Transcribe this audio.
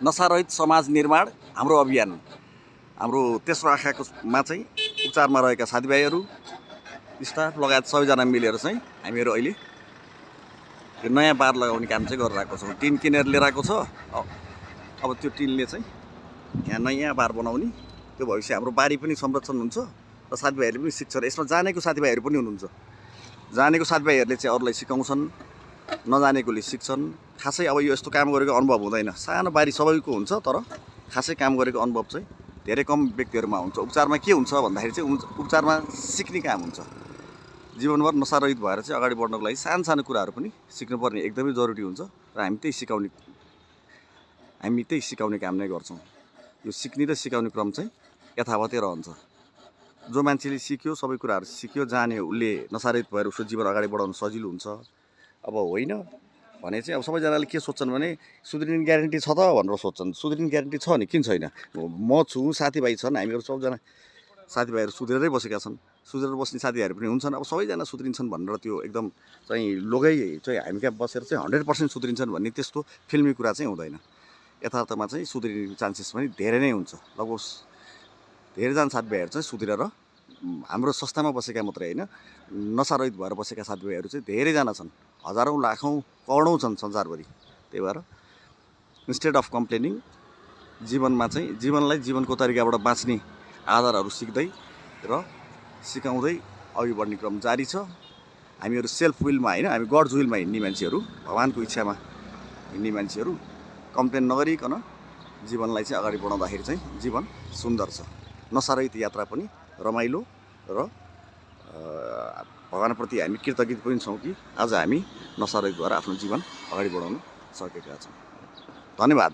नशारहित समाज निर्माण हाम्रो अभियान। हाम्रो तेस्रो आँखामा चाहिँ उपचारमा रहेका साथीभाइहरू, स्टाफ लगायत सबैजना मिलेर चाहिँ हामीहरू अहिले यो नयाँ बार लगाउने काम चाहिँ गरिरहेको छौँ। टिन किनेर लिएर आएको छ। अब त्यो टिनले चाहिँ यहाँ नयाँ बार बनाउने, त्यो भएपछि हाम्रो बारी पनि संरक्षण हुन्छ र साथीभाइहरूले पनि सिक्छ। र यसमा जानेको साथीभाइहरू पनि हुनुहुन्छ। जानेको साथीभाइहरूले चाहिँ अरूलाई सिकाउँछन्, नजानेकोले सिक्छन्। खासै अब यो यस्तो काम गरेको अनुभव हुँदैन। सानो बारी सबैको हुन्छ, तर खासै काम गरेको अनुभव चाहिँ धेरै कम व्यक्तिहरूमा हुन्छ। उपचारमा के हुन्छ भन्दाखेरि चाहिँ उपचारमा सिक्ने काम हुन्छ। जीवनभर नशारहित भएर चाहिँ अगाडि बढ्नको लागि सानो सानो कुराहरू पनि सिक्नुपर्ने एकदमै जरुरी हुन्छ र हामी त्यही सिकाउने काम नै गर्छौँ। यो सिक्ने र सिकाउने क्रम चाहिँ यथावतै रहन्छ। जो मान्छेले सिक्यो, सबै कुराहरू सिक्यो, जान्यो, उसले नशारहित भएर उसको जीवन अगाडि बढाउन सजिलो हुन्छ। अब होइन भने चाहिँ अब सबैजनाले के सोच्छन् भने सुध्रिने ग्यारेन्टी छ त भनेर सोच्छन्। सुध्रिने ग्यारेन्टी छ नि, किन छैन? म छु, साथीभाइ छन्, हामीहरू सबजना साथीभाइहरू सुध्रेरै बसेका छन्। सुध्रेर बस्ने साथीभाइहरू पनि हुन्छन्। अब सबैजना सुध्रिन्छन् भनेर त्यो एकदम चाहिँ लोगै चाहिँ हामी कहाँ बसेर चाहिँ 100% सुध्रिन्छन् भन्ने त्यस्तो फिल्मी कुरा चाहिँ हुँदैन। यथार्थमा चाहिँ सुध्रिने चान्सेस पनि धेरै नै हुन्छ। लगभग धेरैजना साथीभाइहरू चाहिँ सुध्रेर हाम्रो संस्थामा बसेका मात्रै होइन, नशारहित भएर बसेका साथीभाइहरू चाहिँ धेरैजना छन्। हजारौँ, लाखौँ, करोडौँ छन् संसारभरि। त्यही भएर इन्स्टेड अफ कम्प्लेनिङ जीवनमा चाहिँ जीवनलाई जीवनको तरिकाबाट बाँच्ने आधारहरू सिक्दै र सिकाउँदै अघि बढ्ने क्रम जारी छ। हामीहरू सेल्फ विलमा होइन, हामी गड्स विलमा हिँड्ने मान्छेहरू, भगवानको इच्छामा हिँड्ने मान्छेहरू। कम्प्लेन नगरिकन जीवनलाई चाहिँ अगाडि बढाउँदाखेरि चाहिँ जीवन सुन्दर छ। नशारहित यात्रा पनि रमाइलो र भगवानप्रति हामी कृतज्ञ पनि छौँ कि आज हामी नशारहित भएर आफ्नो जीवन अगाडि बढाउन सकेका छौँ। धन्यवाद।